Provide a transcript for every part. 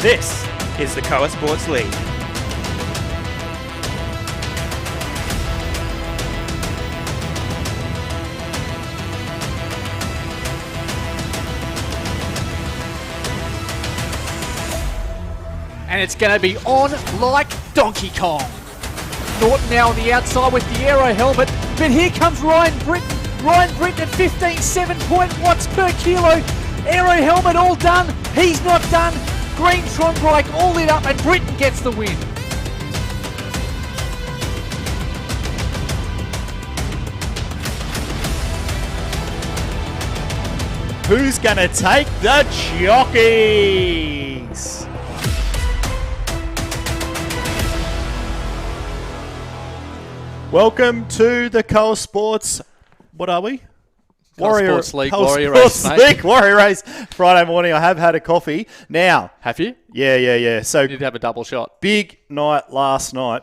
This is the Koa Sports League. And it's going to be on like Donkey Kong. Norton now on the outside with the aero helmet, but here comes Ryan Britton. Ryan Britton at 15.7 watts per kilo. Aero helmet all done. He's not done. Green Tron brake all lit up, and Britton gets the win. Who's going to take the jockeys? Welcome to the Koa Sports. What are we? Sports League, Koa Warrior Sports Race, League, Warrior Race. Friday morning, I have had a coffee. Now, Have you? yeah. So You did have a double shot. big night last night.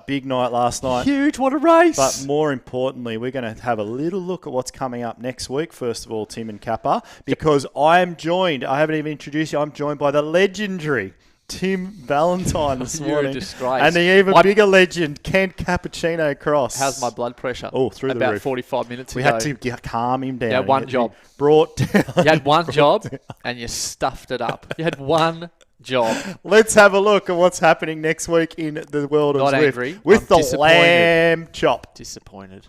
Huge, what a race. But more importantly, we're going to have a little look at what's coming up next week. First of all, Tim and Kappa, because I am joined, I haven't even introduced you, I'm joined by the legendary Tim Valentine this You're a morning. disgrace. And the even bigger legend, Kent Cappuccino Cross. How's my blood pressure? Oh, through the About roof. 45 minutes We ago. had to calm him down. You had one He had to job. be Brought down. You had one job and you stuffed it up. You had one job. Let's have a look at what's happening next week in the world Not of Zwift angry. with I'm the disappointed. lamb chop. Disappointed.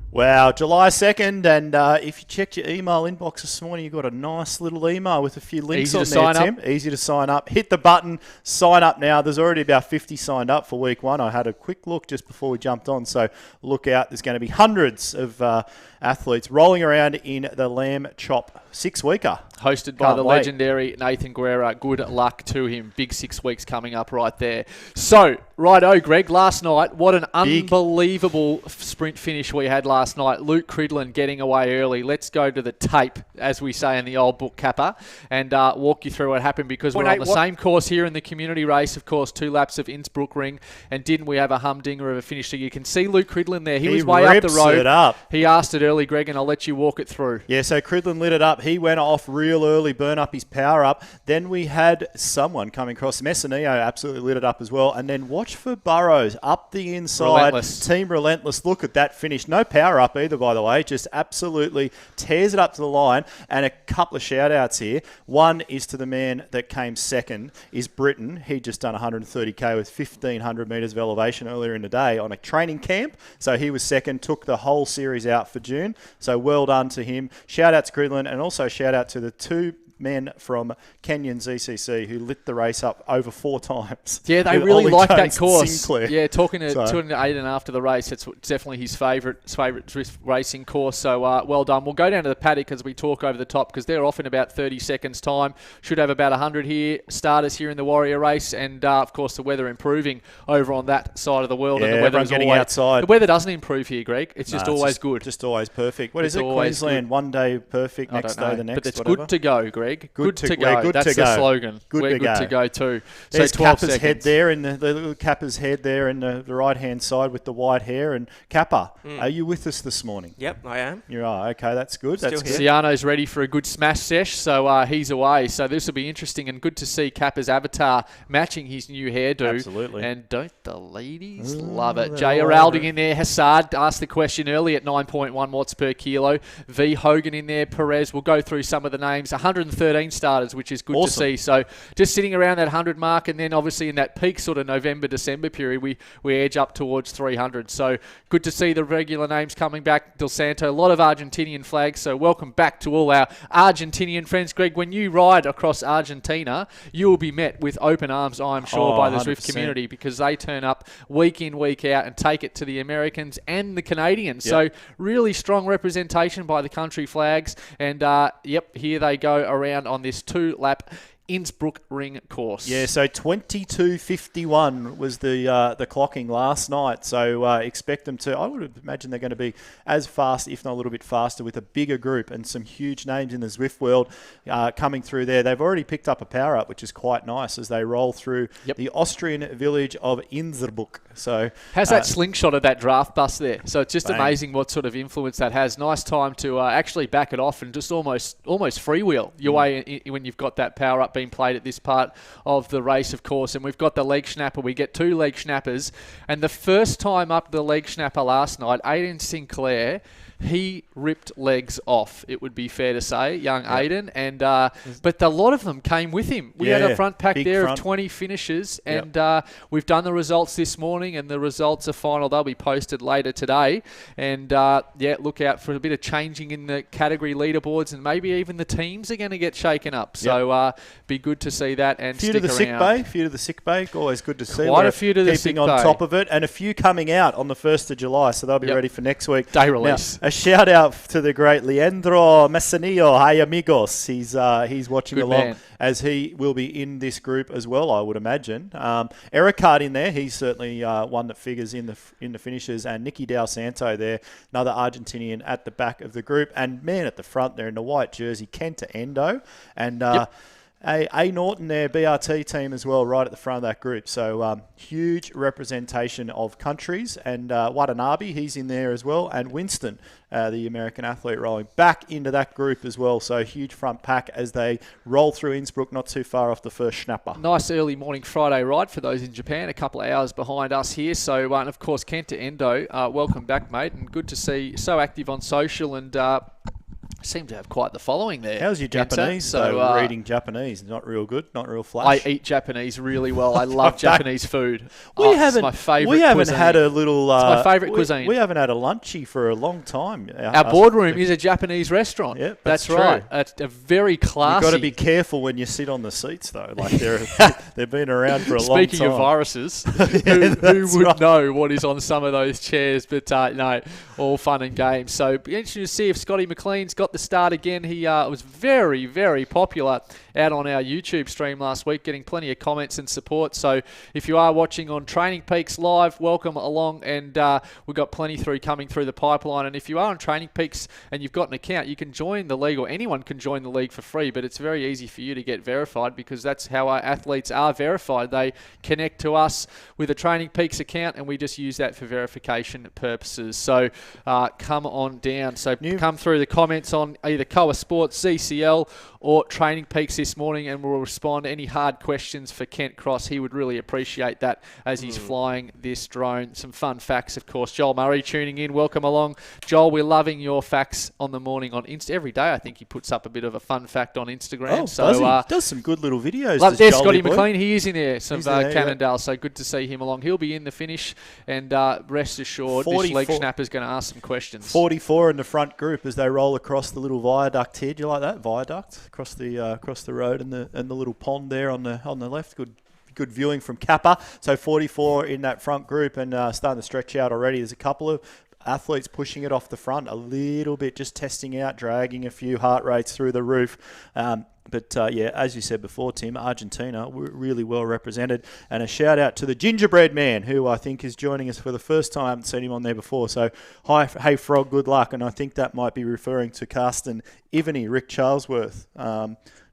Wow, July 2nd, and if you checked your email inbox this morning, you got a nice little email with a few links Easy on to there, sign Tim. Easy to sign up. Hit the button, sign up now. There's already about 50 signed up for week one. I had a quick look just before we jumped on, so look out. There's going to be hundreds of athletes rolling around in the Lamb Chop 6-weeker. Hosted by Can't the wait. legendary Nathan Guerra. Good luck to him. Big 6 weeks coming up right there. So, righto, Greg, last night, what an unbelievable sprint finish we had last night. Luke Cridlin getting away early. Let's go to the tape, as we say in the old book, Kappa, and walk you through what happened, because we're on the same course here in the community race, of course, 2 laps of Innsbruck Ring, and didn't we have a humdinger of a finish? So you can see Luke Cridlin there. He was way up the rips road. it up. He asked it early, Greg, and I'll let you walk it through. Yeah, so Cridlin lit it up. He went off real early, burn up his power up. Then we had someone coming across. Messineo absolutely lit it up as well. And then watch for Burrows up the inside. Relentless. Team Relentless. Look at that finish. No power up either, by the way. Just absolutely tears it up to the line. And a couple of shout outs here. One is to the man that came second, is Britton. He just done 130k with 1,500 metres of elevation earlier in the day on a training camp. So he was second, took the whole series out for June. So well done to him. Shout out to Cridlin, and also shout out to the 2 men from Kenyon ZCC who lit the race up over 4 times. Yeah, they with really Ollie like that Jones and course. Sinclair. Yeah, talking to So- 208 and after the race, it's definitely his favourite Zwift racing course. So well done. We'll go down to the paddock as we talk over the top, because they're off in about 30 seconds' time. Should have about 100 here, starters here in the Warrior race, and of course the weather improving over on that side of the world. Yeah, and the weather everyone is getting always, outside. The weather doesn't improve here, Greg. It's just Nah, always good. Just always perfect. What is It's it? always Queensland, good. one day perfect, I next don't know, day the next, but it's whatever. good to go, Greg. Greg. Good to go. we're good That's to the go. slogan. We're good to go too. There's so 12 Kappa's seconds. head there, and the little Kappa's head there in the right-hand side with the white hair. And Kappa, are you with us this morning? Yep, I am. You are. Okay, that's good. Still That's here. good. Ciano's ready for a good smash sesh, so he's away. So this will be interesting and good to see Kappa's avatar matching his new hairdo. Absolutely. And don't the ladies love it? they Jay love Aralding it. in there. Hassad asked the question early at 9.1 watts per kilo. V Hogan in there. Perez. We'll go through some of the names. 113 starters, which is good to see. So just sitting around that 100 mark, and then obviously in that peak sort of November, December period, we edge up towards 300. So good to see the regular names coming back. Del Santo, a lot of Argentinian flags. So welcome back to all our Argentinian friends. Greg, when you ride across Argentina, you will be met with open arms, I'm sure, by the Zwift 100%. community, because they turn up week in, week out and take it to the Americans and the Canadians. Yep. So really strong representation by the country flags. And here they go around on this 2-lap Innsbruck Ring course. Yeah, so 22:51 was the clocking last night. So expect them to. I would imagine they're going to be as fast, if not a little bit faster, with a bigger group and some huge names in the Zwift world coming through there. They've already picked up a power up, which is quite nice as they roll through the Austrian village of Innsbruck. So has that slingshot of that draft bus there. So it's just bang. amazing what sort of influence that has. Nice time to actually back it off and just almost freewheel your way when you've got that power up being played at this part of the race, of course. And we've got the leg schnapper. We get 2 leg schnappers. And the first time up the leg schnapper last night, Aidan Sinclair, he ripped legs off, it would be fair to say, young Aidan. And but a lot of them came with him. We had a front pack there of 20 finishers, and we've done the results this morning, and the results are final. They'll be posted later today. And look out for a bit of changing in the category leaderboards, and maybe even the teams are going to get shaken up. So be good to see that. And few stick to the around. sick bay, always good to see. Quite a few to the sick keeping on bay. top of it, and a few coming out on the 1st of July, so they'll be ready for next week. Day release. Now, a shout out to the great Leandro Messanillo. Hi amigos. He's watching Good along man. as he will be in this group as well, I would imagine. Ericard in there, he's certainly one that figures in the finishes, and Nicky Del Santo there, another Argentinian at the back of the group, and man at the front there in the white jersey, Kenta Endo, and A. Norton there, BRT team as well, right at the front of that group. So huge representation of countries. And Watanabe, he's in there as well. And Winston, the American athlete, rolling back into that group as well. So huge front pack as they roll through Innsbruck, not too far off the first schnapper. Nice early morning Friday ride for those in Japan, a couple of hours behind us here. So, and of course, Kenta Endo, welcome back, mate. And good to see, so active on social, and seem to have quite the following there. How's your Kenta? Japanese? So reading Japanese, not real good, not real flash. I eat Japanese really well. I love Japanese food. It's my favourite We haven't cuisine. had a little. It's my favourite cuisine. We haven't had a lunchy for a long time. Our boardroom is a Japanese restaurant. Yep, that's that's right. true. It's a very classy. You've got to be careful when you sit on the seats, though. Like they've been around for a long time. Speaking of viruses, who would know what is on some of those chairs? But no, all fun and games. So be interesting to see if Scotty McLean's got the start again. He was very, very popular out on our YouTube stream last week, getting plenty of comments and support. So if you are watching on Training Peaks Live, welcome along. And we've got plenty coming through the pipeline. And if you are on Training Peaks and you've got an account, you can join the league, or anyone can join the league for free. But it's very easy for you to get verified, because that's how our athletes are verified. They connect to us with a Training Peaks account, and we just use that for verification purposes. So come on down. So come through the comments on either Koa Sports, ZCL, or Training Peaks this morning, and we'll respond to any hard questions for Kent Cross. He would really appreciate that as he's flying this drone. Some fun facts, of course. Joel Murray tuning in. Welcome along. Joel, we're loving your facts on the morning on Insta. Every day, I think he puts up a bit of a fun fact on Instagram. Oh, so, does he? Does some good little videos. There's Jolly Scotty boy. McLean. He is in there. Some there, Cannondale. So good to see him along. He'll be in the finish, and rest assured, this leg snapper's going to ask some questions. 44 in the front group as they roll across the little viaduct here. Do you like that viaduct across the road and the little pond there on the left? Good viewing from Kappa. So 44 in that front group, and starting to stretch out already. There's a couple of athletes pushing it off the front a little bit, just testing out, dragging a few heart rates through the roof. But as you said before, Tim, Argentina really well represented. And a shout out to the Gingerbread Man, who I think is joining us for the first time. I haven't seen him on there before. So, hey Frog, good luck. And I think that might be referring to Carsten Ivany, Rick Charlesworth.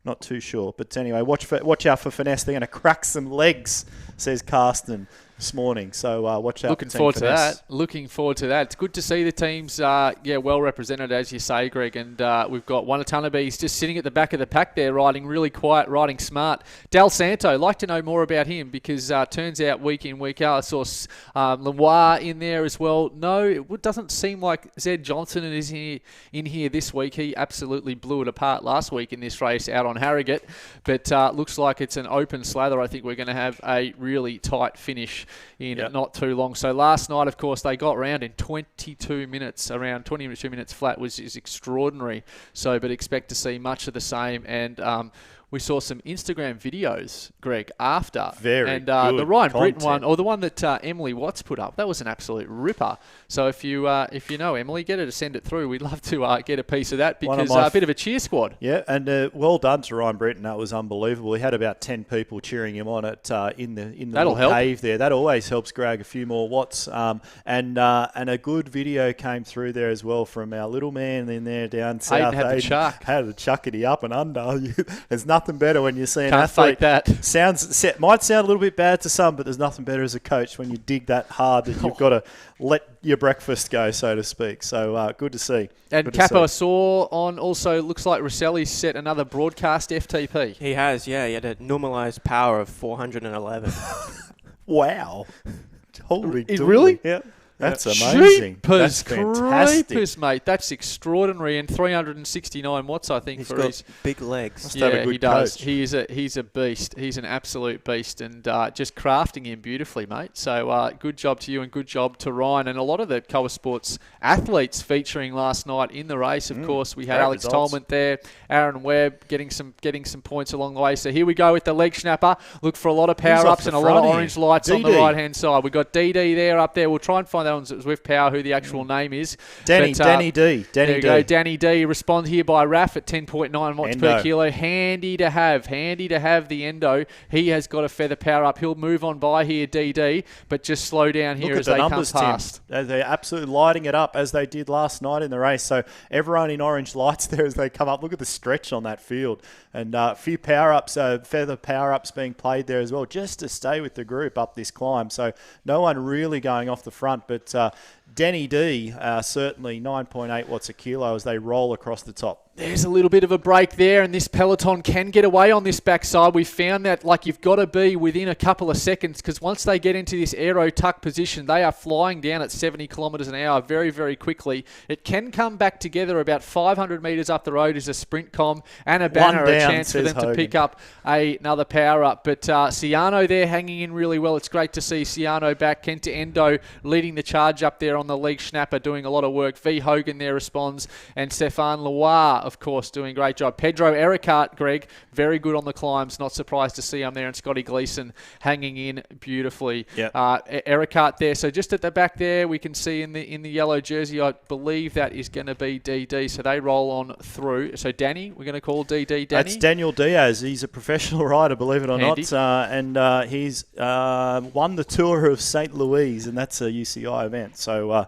Not too sure. But anyway, watch out for Finesse. They're going to crack some legs, says Carsten this morning. So watch out. Looking forward to that. Looking forward to that. It's good to see the teams, well represented, as you say, Greg. And we've got Wanatanabe just sitting at the back of the pack there, riding really quiet, riding smart. Dal Santo, like to know more about him because turns out week in, week out, I saw Lenoir in there as well. No, it doesn't seem like Zed Johnson is in here this week. He absolutely blew it apart last week in this race out on Harrogate. But looks like it's an open slather. I think we're going to have a really tight finish in not too long. So last night, of course, they got round in 22 minutes, around 22 minutes flat, which is extraordinary. So, but expect to see much of the same. And we saw some Instagram videos, Greg, after. Very and good the Ryan content. Britton one, or the one that Emily Watts put up, that was an absolute ripper. So if you know Emily, get her to send it through. We'd love to get a piece of that because a bit of a cheer squad. Yeah, and well done to Ryan Britton. That was unbelievable. He had about 10 people cheering him on it in the little cave there. That always helps grab a few more watts. And a good video came through there as well from our little man in there down south. Had the chuck. Had the chuckity up and under. There's nothing better when you see an Can't athlete. fake that. Might sound a little bit bad to some, but there's nothing better as a coach when you dig that hard that you've got to let your breakfast go, so to speak. So good to see. And Capo saw on also looks like Rosselli's set another broadcast FTP. He has, yeah. He had a normalised power of 411. Wow. Holy dooly. Really? Yeah. That's amazing. That's fantastic. Creepers, mate. That's extraordinary. And 369 watts, I think, He's for got his big legs. Must have a good he does. coach. He's a beast. He's an absolute beast, and just crafting him beautifully, mate. So good job to you, and good job to Ryan, and a lot of the Coa Sports athletes featuring last night in the race. Of course, we had great Alex results. Tolman there, Aaron Webb getting some points along the way. So here we go with the leg snapper. Look for a lot of power off ups the and a lot of front here? orange lights on the DD. right hand side. We've got DD there up there. We'll try and find out on with power who the actual name is. Danny D. There you go. Danny D. Respond here by RAF at 10.9 watts per Endo. kilo. Handy to have the Endo. He has got a feather power up. He'll move on by here, DD, but just slow down here Look as at they the numbers, come past. Tim. They're absolutely lighting it up as they did last night in the race. So everyone in orange lights there as they come up. Look at the stretch on that field. And a few power-ups, feather power-ups being played there as well, just to stay with the group up this climb. So no one really going off the front, but Denny D, certainly 9.8 watts a kilo as they roll across the top. There's a little bit of a break there, and this peloton can get away on this backside. We found that you've got to be within a couple of seconds, because once they get into this aero tuck position, they are flying down at 70 kilometres an hour very, very quickly. It can come back together about 500 metres up the road as a sprint com and a banner, One down, a chance for says them to Hogan. pick up another power up. But Ciano there hanging in really well. It's great to see Ciano back. Kenta Endo leading the charge up there on the leg snapper, doing a lot of work. V Hogan there responds, and Stefan Loire, of course, doing a great job. Pedro Ericart, Greg, very good on the climbs. Not surprised to see him there. And Scotty Gleason hanging in beautifully. Yep. Ericart there. So just at the back there, we can see in the yellow jersey, I believe that is going to be DD. So they roll on through. So Danny, we're going to call DD Danny. That's Daniel Diaz. He's a professional rider, believe it or Handy. not. And he's won the Tour of St. Louis, and that's a UCI event. So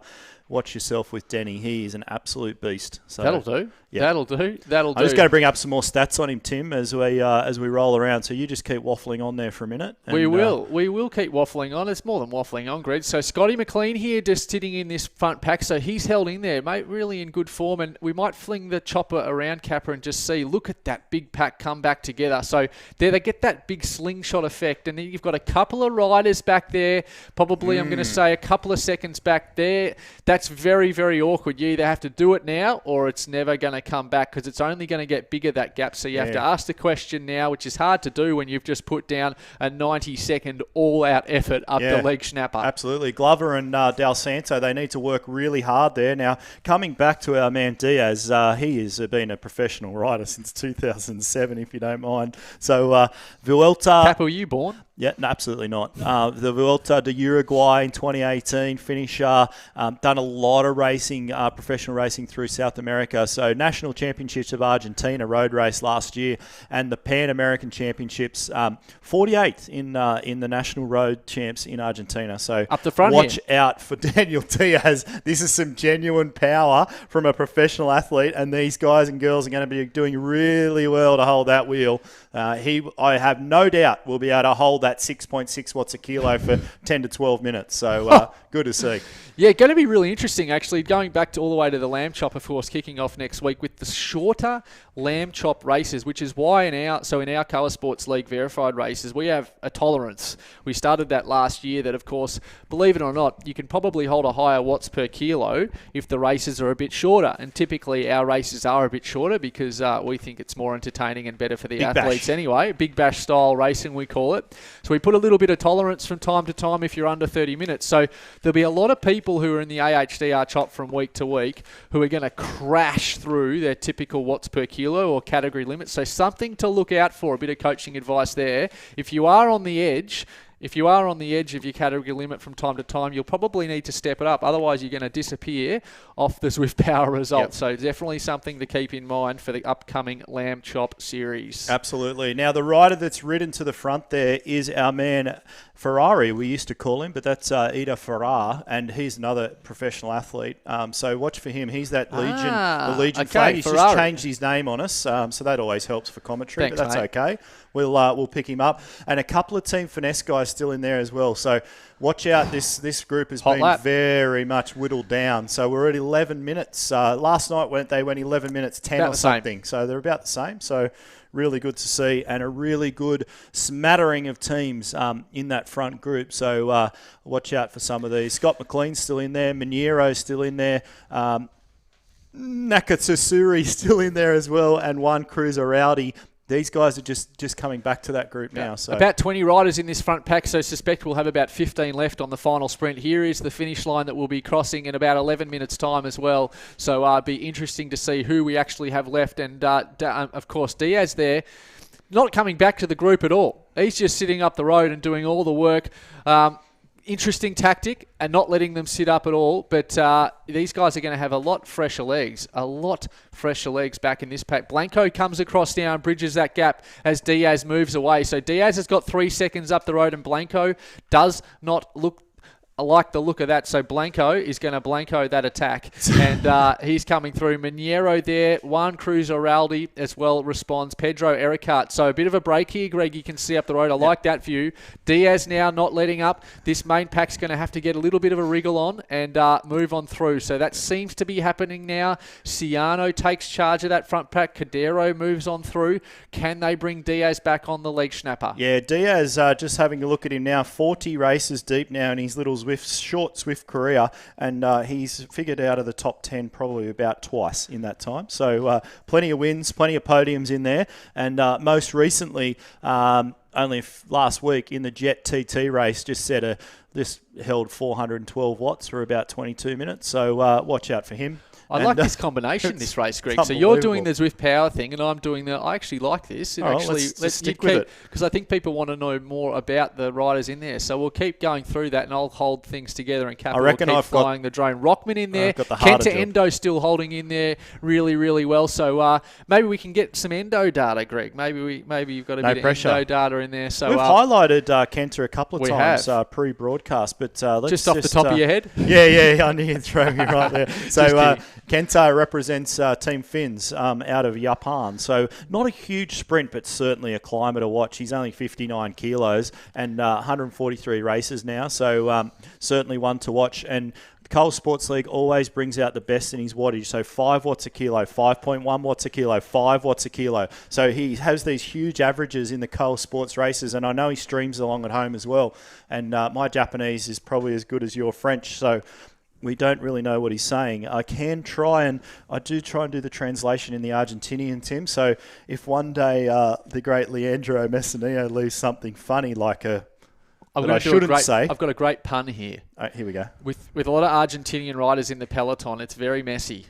watch yourself with Denny. He is an absolute beast. So That'll do. Yeah. That'll do. I'm just going to bring up some more stats on him, Tim, as we roll around. So you just keep waffling on there for a minute. And, We will keep waffling on. It's more than waffling on, Greg. So Scotty McLean here just sitting in this front pack. So he's held in there, mate, really in good form. And we might fling the chopper around Capra and just see, look at that big pack come back together. So there they get that big slingshot effect. And then you've got a couple of riders back there, probably I'm going to say a couple of seconds back there. That's very, very awkward. You either have to do it now or it's never going to come back, because it's only going to get bigger, that gap. So you have to ask the question now, which is hard to do when you've just put down a 90-second all-out effort up the leg snapper. Absolutely. Glover and Dal Santo, they need to work really hard there. Now, coming back to our man Diaz, he has been a professional rider since 2007, if you don't mind. So Vuelta... Cap, were you born? Yeah, no, absolutely not. The Vuelta de Uruguay in 2018 finisher, done a lot of racing, professional racing through South America. So National Championships of Argentina road race last year, and the Pan American Championships, 48th in the National Road Champs in Argentina. So up the front watch out for Daniel Diaz. This is some genuine power from a professional athlete, and these guys and girls are going to be doing really well to hold that wheel. I have no doubt, will be able to hold that 6.6 watts a kilo for 10 to 12 minutes. So good to see. Yeah, going to be really interesting, actually, going back to all the way to the Lamb Chop, of course, kicking off next week with the shorter Lamb Chop races, which is why in our Colour Sports League verified races, we have a tolerance. We started that last year that, of course, believe it or not, you can probably hold a higher watts per kilo if the races are a bit shorter. And typically our races are a bit shorter because we think it's more entertaining and better for the athletes anyway. Big bash style racing, we call it. So we put a little bit of tolerance from time to time if you're under 30 minutes. So there'll be a lot of people who are in the AHDR Chop from week to week who are going to crash through their typical watts per kilo or category limits. So something to look out for, a bit of coaching advice there. If you are on the edge of your category limit from time to time, you'll probably need to step it up. Otherwise, you're going to disappear off the Zwift Power results. Yep. So definitely something to keep in mind for the upcoming Lamb Chop series. Absolutely. Now, the rider that's ridden to the front there is our man Ferrari, we used to call him, but that's Ida Ferrar, and he's another professional athlete. So watch for him. He's that Legion fame. He's Ferrari. Just changed his name on us, so that always helps for commentary. Thanks, but that's mate. okay. We'll pick him up, and a couple of Team Finesse guys still in there as well. So watch out. This group has been very much whittled down. So we're at 11 minutes. Last night they went 11 minutes 10 about or something. So they're about the same. So really good to see, and a really good smattering of teams in that front group. So watch out for some of these. Scott McLean's still in there. Miniero's still in there. Nakatsusuri still in there as well, and Juan Cruiser Rowdy. These guys are just coming back to that group now. So about 20 riders in this front pack, so suspect we'll have about 15 left on the final sprint. Here is the finish line that we'll be crossing in about 11 minutes' time as well. So it'll be interesting to see who we actually have left. And, of course, Diaz there, not coming back to the group at all. He's just sitting up the road and doing all the work. Interesting tactic and not letting them sit up at all. But these guys are going to have a lot fresher legs back in this pack. Blanco comes across now and bridges that gap as Diaz moves away. So Diaz has got 3 seconds up the road, and Blanco does not look I like the look of that. So Blanco is going to Blanco that attack. And he's coming through. Miniero there. Juan Cruz Oraldi as well responds. Pedro Ericart. So a bit of a break here, Greg. You can see up the road. I like that view. Diaz now not letting up. This main pack's going to have to get a little bit of a wriggle on and move on through. So that seems to be happening now. Ciano takes charge of that front pack. Cadero moves on through. Can they bring Diaz back on the leg snapper? Yeah, Diaz, just having a look at him now, 40 races deep now in his little short Zwift career, and he's figured out of the top 10 probably about twice in that time. So plenty of wins, plenty of podiums in there, and most recently, only last week in the Jet TT race, just held 412 watts for about 22 minutes. So watch out for him. I like this combination, this race, Greg. So you're doing the Zwift Power thing, and I'm doing I actually like this. Let's stick with it. Because I think people want to know more about the riders in there. So we'll keep going through that, and I'll hold things together, and Capital will keep flying the drone. Rockman in there. Kenta Endo still holding in there really, really well. So maybe we can get some Endo data, Greg. Maybe you've got a bit of Endo data in there. So we've highlighted Kenta a couple of times pre-broadcast, but let's just off the top of your head. Yeah, I knew you'd throw me right there. So Kenta represents Team Finns out of Japan. So not a huge sprint, but certainly a climber to watch. He's only 59 kilos and 143 races now. So certainly one to watch. And the Cole Sports League always brings out the best in his wattage. So 5 watts a kilo, 5.1 watts a kilo, 5 watts a kilo. So he has these huge averages in the Cole Sports races. And I know he streams along at home as well. And my Japanese is probably as good as your French. So we don't really know what he's saying. I do try and do the translation in the Argentinian, Tim. So if one day the great Leandro Messineo leaves something funny like I shouldn't say. I've got a great pun here. Here we go. With a lot of Argentinian riders in the peloton, it's very messy.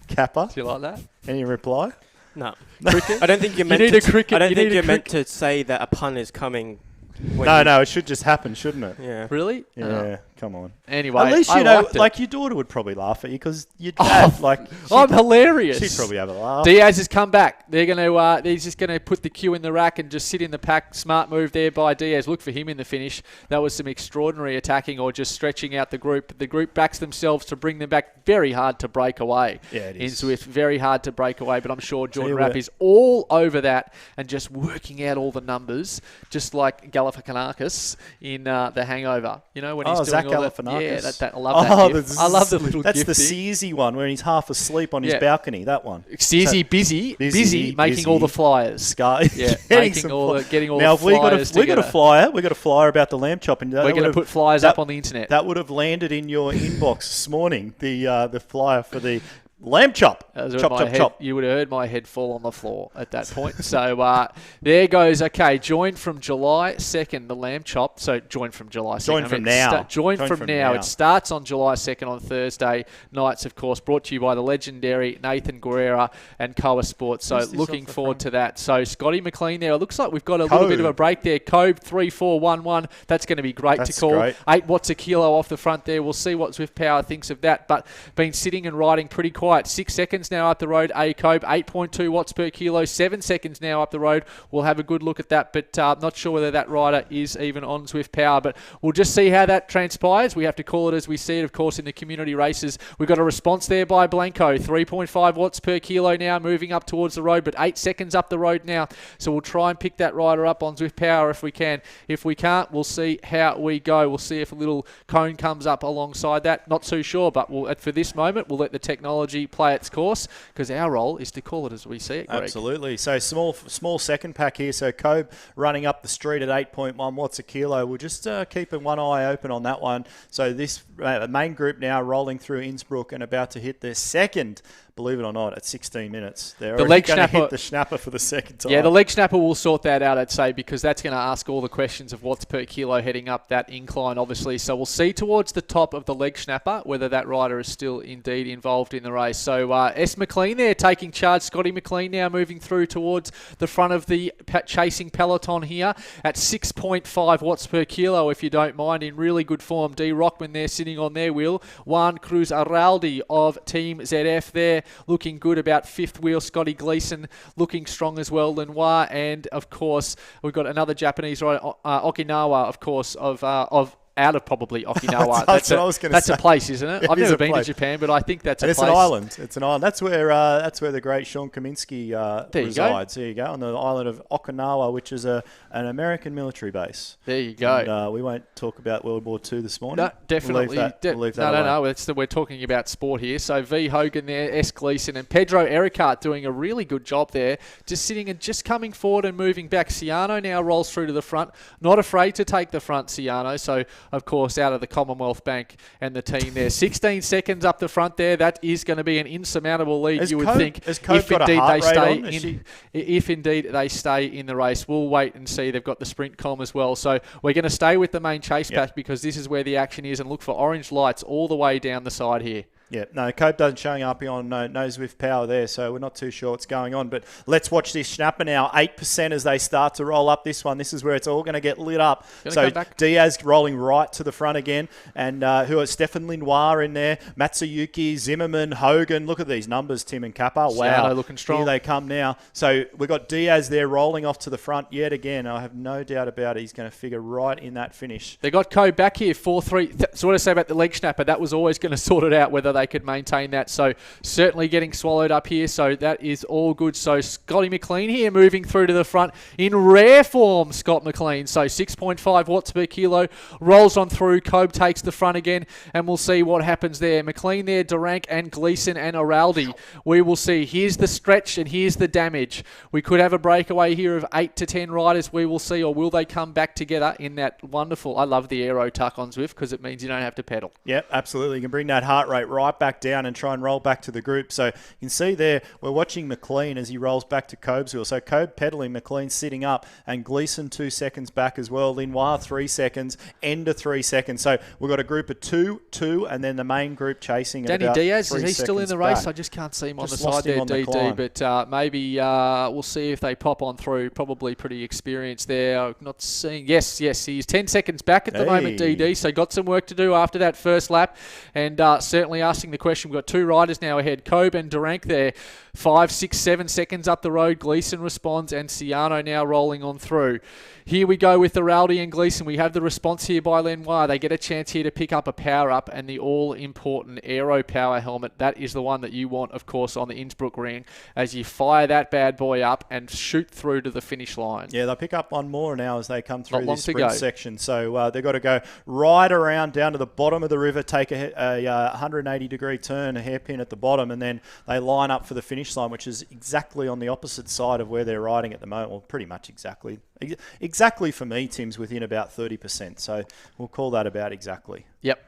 Kappa? Do you like that? Any reply? No. Cricket? I don't think you're meant need to. a cricket- I don't you think need a you're meant to say that a pun is coming. No, it should just happen, shouldn't it? Yeah. Really? Yeah, come on. Anyway, At least I you know, liked it. like your daughter would probably laugh at you because your dad, I'm hilarious. she'd probably have a laugh. Diaz has come back. They're going to. He's just going to put the cue in the rack and just sit in the pack. Smart move there by Diaz. Look for him in the finish. That was some extraordinary attacking or just stretching out the group. The group backs themselves to bring them back. Very hard to break away. Yeah, it is. In Zwift, very hard to break away. But I'm sure Jordan you Rapp what. is all over that and just working out all the numbers, just like Galifianakis in The Hangover. You know when he's doing Zach all that. Galifianakis. Yeah, I love that. GIF. I love the little. That's GIF the thing. Searsy one where he's half asleep on his Yeah. balcony. That one. Searsy busy making all the flyers. Sky. Yeah, getting getting all now, the flyers we got a together. flyer. We got a flyer about the lamb chop, and We're going to put flyers up on the internet. That would have landed in your inbox this morning. The flyer for the lamb chop. Chop. You would have heard my head fall on the floor at that point. So there goes. Okay, join from July 2nd, the lamb chop. So join from July 2nd. Join from now. Join from now. It starts on July 2nd on Thursday nights, of course, brought to you by the legendary Nathan Guerrera and Koa Sports. So looking forward to that. So Scotty McLean there. It looks like we've got a little bit of a break there. Cobe 3411. That's going to be great to call. Great. 8 watts a kilo off the front there. We'll see what Zwift Power thinks of that. But been sitting and riding pretty quiet. 6 seconds now up the road, A-Cobe, 8.2 watts per kilo, 7 seconds now up the road. We'll have a good look at that, but not sure whether that rider is even on Zwift Power, but we'll just see how that transpires. We have to call it as we see it, of course, in the community races. We've got a response there by Blanco, 3.5 watts per kilo now, moving up towards the road, but 8 seconds up the road now, so we'll try and pick that rider up on Zwift Power if we can. If we can't, we'll see how we go. We'll see if a little cone comes up alongside that. Not too sure, but for this moment, we'll let the technology play its course, because our role is to call it as we see it, Greg. Absolutely. So small second pack here. So Cobe running up the street at 8.1 watts a kilo. We'll just keeping one eye open on that one. So this main group now rolling through Innsbruck and about to hit their second, believe it or not, at 16 minutes. They're the leg going to snapper hit the snapper for the second time. Yeah, the leg snapper will sort that out, I'd say, because that's going to ask all the questions of watts per kilo heading up that incline, obviously. So we'll see towards the top of the leg snapper whether that rider is still indeed involved in the race. So S. McLean there taking charge. Scotty McLean now moving through towards the front of the chasing peloton here at 6.5 watts per kilo, if you don't mind, in really good form. D. Rockman there sitting on their wheel. Juan Cruz Araldi of Team ZF there looking good, about fifth wheel. Scotty Gleason looking strong as well. Lenoir, and of course we've got another Japanese rider, Okinawa, of course, of out of probably Okinawa. That's what I was going to say. That's a place, isn't it? I've never been to Japan, but I think that's a place. It's an island. It's an island. That's where the great Sean Kaminsky resides. Go. There you go, on the island of Okinawa, which is an American military base. There you go. And, we won't talk about World War II this morning. No, definitely. We'll leave that alone. We're talking about sport here. So V. Hogan there, S. Gleason, and Pedro Ericart doing a really good job there, just sitting and just coming forward and moving back. Ciano now rolls through to the front, not afraid to take the front, Ciano. So, of course, out of the Commonwealth Bank and the team there. 16 seconds up the front there. That is going to be an insurmountable lead, you would think, if indeed they stay in the race. We'll wait and see. They've got the sprint com as well. So we're going to stay with the main chase pack because this is where the action is, and look for orange lights all the way down the side here. Yeah, no, Cope doesn't showing up on no Zwift Power there, so we're not too sure what's going on. But let's watch this snapper now. 8% as they start to roll up this one. This is where it's all going to get lit up. So Diaz rolling right to the front again, and who are Stefan Lenoir in there, Matsuyuki, Zimmerman, Hogan. Look at these numbers, Tim and Kappa. Wow, looking strong. Here they come now. So we've got Diaz there rolling off to the front yet again. I have no doubt about it. He's going to figure right in that finish. They got Coe back here, 4-3. So what I say about the leg snapper, that was always going to sort it out whether they could maintain that. So certainly getting swallowed up here. So that is all good. So Scotty McLean here moving through to the front in rare form, Scott McLean. So 6.5 watts per kilo, rolls on through. Cobe takes the front again, and we'll see what happens there. McLean there, Durank and Gleason and Araldi. We will see. Here's the stretch and here's the damage. We could have a breakaway here of 8 to 10 riders. We will see, or will they come back together in that wonderful, I love the aero tuck on Zwift because it means you don't have to pedal. Yep, absolutely. You can bring that heart rate right right back down and try and roll back to the group. So you can see there, we're watching McLean as he rolls back to Cobesville. So Cobe pedaling, McLean sitting up, and Gleeson 2 seconds back as well. Linoir 3 seconds, Ender 3 seconds. So we've got a group of 2, and then the main group chasing. Danny Diaz, is he still in the race? Back. I just can't see him Just on the side there, on the DD. climb. But maybe we'll see if they pop on through. Probably pretty experienced there. I'm not seeing. Yes, he's 10 seconds back at the moment, DD. So got some work to do after that first lap. And certainly asking the question, we've got 2 riders now ahead. Cobe and Durank there. 5, 6, 7 seconds up the road. Gleeson responds, and Ciano now rolling on through. Here we go with the Rowdy and Gleeson. We have the response here by Lenoir. They get a chance here to pick up a power-up and the all-important Aero Power helmet. That is the one that you want, of course, on the Innsbruck ring as you fire that bad boy up and shoot through to the finish line. Yeah, they'll pick up one more now as they come through this sprint go. section. So they've got to go right around down to the bottom of the river, take a 180-degree turn, a hairpin at the bottom, and then they line up for the finish line, which is exactly on the opposite side of where they're riding at the moment. Well, pretty much exactly. Exactly for me, Tim's within about 30%. So we'll call that about exactly. Yep.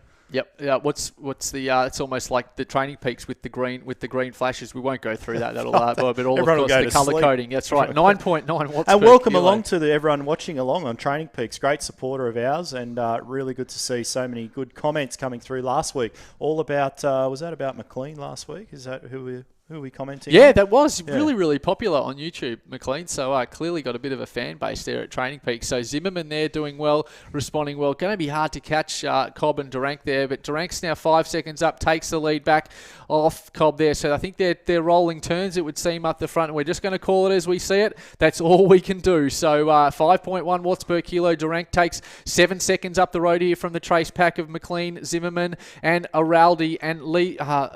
What's the? It's almost like the Training Peaks with the green flashes. We won't go through that. That'll but all of course the colour coding. That's right. 9.9 watts. And per welcome kilo. along to everyone watching along on Training Peaks. Great supporter of ours, and really good to see so many good comments coming through last week. All about was that about McLean last week? Is that who are we commenting? Yeah, on? that was really popular on YouTube, McLean. So clearly got a bit of a fan base there at Training Peak. So Zimmerman there doing well, responding well. Going to be hard to catch Cobb and Durank there, but Durank's now 5 seconds up, takes the lead back off Cobb there. So I think they're rolling turns, it would seem, up the front. We're just going to call it as we see it. That's all we can do. So 5.1 watts per kilo. Durank takes 7 seconds up the road here from the trace pack of McLean, Zimmerman, and Araldi and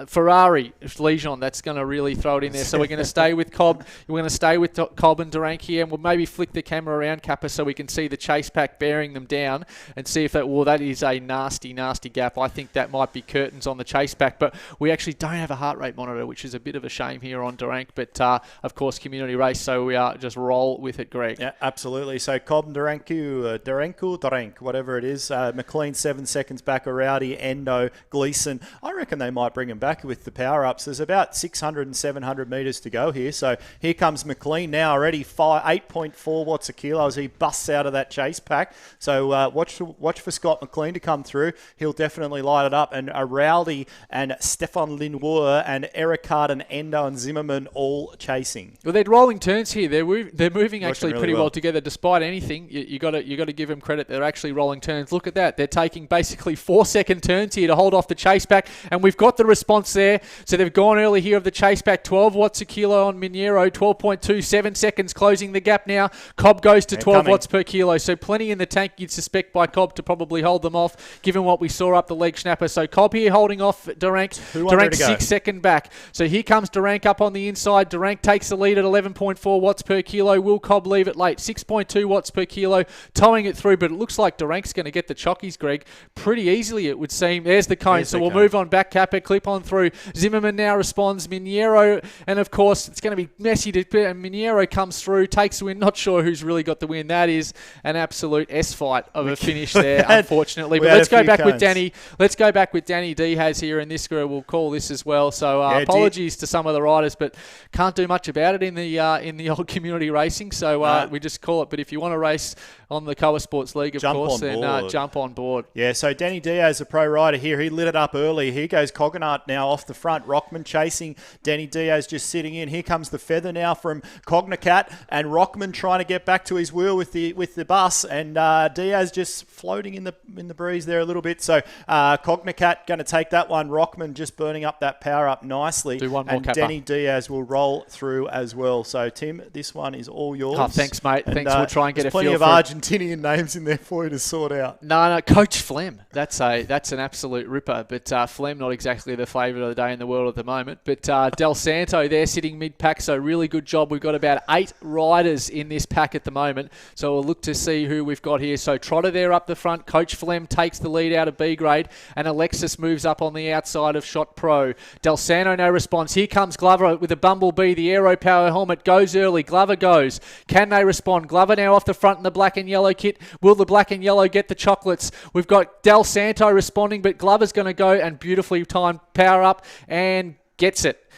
Ferrari. Lejean, that's going to really throw it in there. So we're going to stay with Cobb. We're going to stay with Cobb and Durank here, and we'll maybe flick the camera around, Kappa, so we can see the chase pack bearing them down and see if that is a nasty gap. I think that might be curtains on the chase pack, but we actually don't have a heart rate monitor, which is a bit of a shame here on Durank. But of course, community race, so we just roll with it, Greg. Yeah, absolutely. So Cobb and Durank, whatever it is. McLean 7 seconds back. Rowdy, Endo, Gleeson. I reckon they might bring him back with the power ups. There's about 600 and 700 metres to go here. So here comes McLean now already 8.4 watts a kilo as he busts out of that chase pack. So watch for Scott McLean to come through. He'll definitely light it up. And Rowdy and Stefan Linoir and Ericard and Endo and Zimmerman all chasing. Well, they're rolling turns here. They're moving actually really pretty well well together. Despite anything, you got to give them credit. They're actually rolling turns. Look at that. They're taking basically 4-second turns here to hold off the chase pack, and we've got the response there. So they've gone early here of the chase pack. 12 watts a kilo on Minero. 12.2, 7 seconds closing the gap now. Cobb goes to 12 watts per kilo. So plenty in the tank, you'd suspect, by Cobb to probably hold them off, given what we saw up the leg snapper. So Cobb here holding off Durank. Durank 6 second back. So here comes Durank up on the inside. Durank takes the lead at 11.4 watts per kilo. Will Cobb leave it late? 6.2 watts per kilo, towing it through, but it looks like Durank's going to get the chockies, Greg, pretty easily, it would seem. There's the cone. So we'll move on back, Kappa, clip on through. Zimmerman now responds. Minero, and of course, it's going to be messy. Minero comes through, takes the win. Not sure who's really got the win. That is an absolute S-fight of a finish there, unfortunately. But let's go back with Danny. Let's go back with Danny Diaz here in this group. We'll call this as well. So apologies to some of the riders, but can't do much about it in the old community racing. So we just call it. But if you want to race on the Coa Sports League, of course, then jump on board. Yeah, so Danny Diaz, a pro rider here, he lit it up early. Here goes Cognart now off the front. Rockman chasing. Danny Diaz just sitting in. Here comes the feather now from Cognacat, and Rockman trying to get back to his wheel with the bus, and Diaz just floating in the breeze there a little bit. So Cognacat going to take that one. Rockman just burning up that power up nicely. Do one more, and Kappa. Danny Diaz will roll through as well. So Tim, this one is all yours. Oh, thanks, mate. And, thanks. We'll try and get a feel for it. Plenty of Argentinian names in there for you to sort out. No, Coach Flem. That's an absolute ripper. But Flem not exactly the favourite of the day in the world at the moment. But Del Santo there sitting mid-pack, so really good job. We've got about 8 riders in this pack at the moment, so we'll look to see who we've got here. So Trotter there up the front. Coach Flem takes the lead out of B grade, and Alexis moves up on the outside of Shot Pro. Del Santo no response. Here comes Glover with a Bumblebee. The Aero Power helmet goes early. Glover goes. Can they respond? Glover now off the front in the black and yellow kit. Will the black and yellow get the chocolates? We've got Del Santo responding, but Glover's going to go and beautifully timed power up and gets it.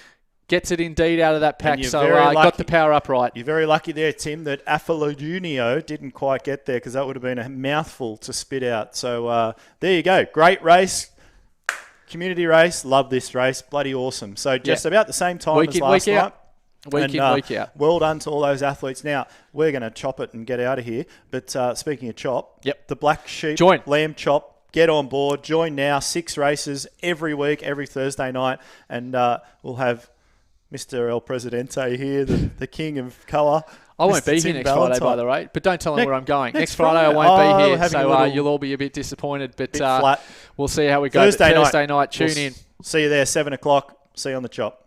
Gets it indeed out of that pack. So got the power up right. You're very lucky there, Tim, that Aphilodunio didn't quite get there because that would have been a mouthful to spit out. So there you go. Great race. Community race. Love this race. Bloody awesome. So just about the same time as last night. Week in, week out. Well done to all those athletes. Now, we're going to chop it and get out of here. But speaking of chop, the Black Sheep, Lamb Chop, get on board. Join now. 6 races every week, every Thursday night. And we'll have Mr. El Presidente here, the king of colour. I won't be here next Friday, by the way. But don't tell him where I'm going. Next Friday I won't be here. So you'll all be a bit disappointed. But we'll see how we go. Thursday night, tune in. See you there, 7 o'clock. See you on the chop.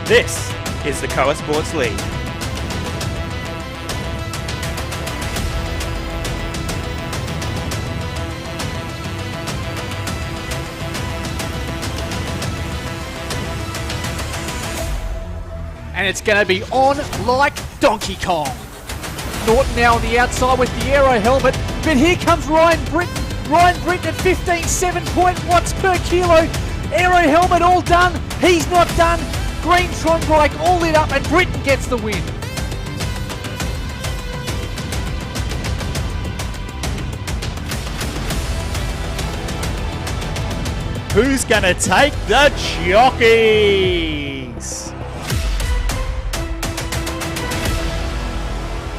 This is the Koa Sports League. And it's going to be on like Donkey Kong. Norton now on the outside with the Aero helmet. But here comes Ryan Britton. Ryan Britton at 15.7 watts per kilo. Aero helmet all done. He's not done. Green Tron bike all lit up, and Britton gets the win. Who's going to take the jockey?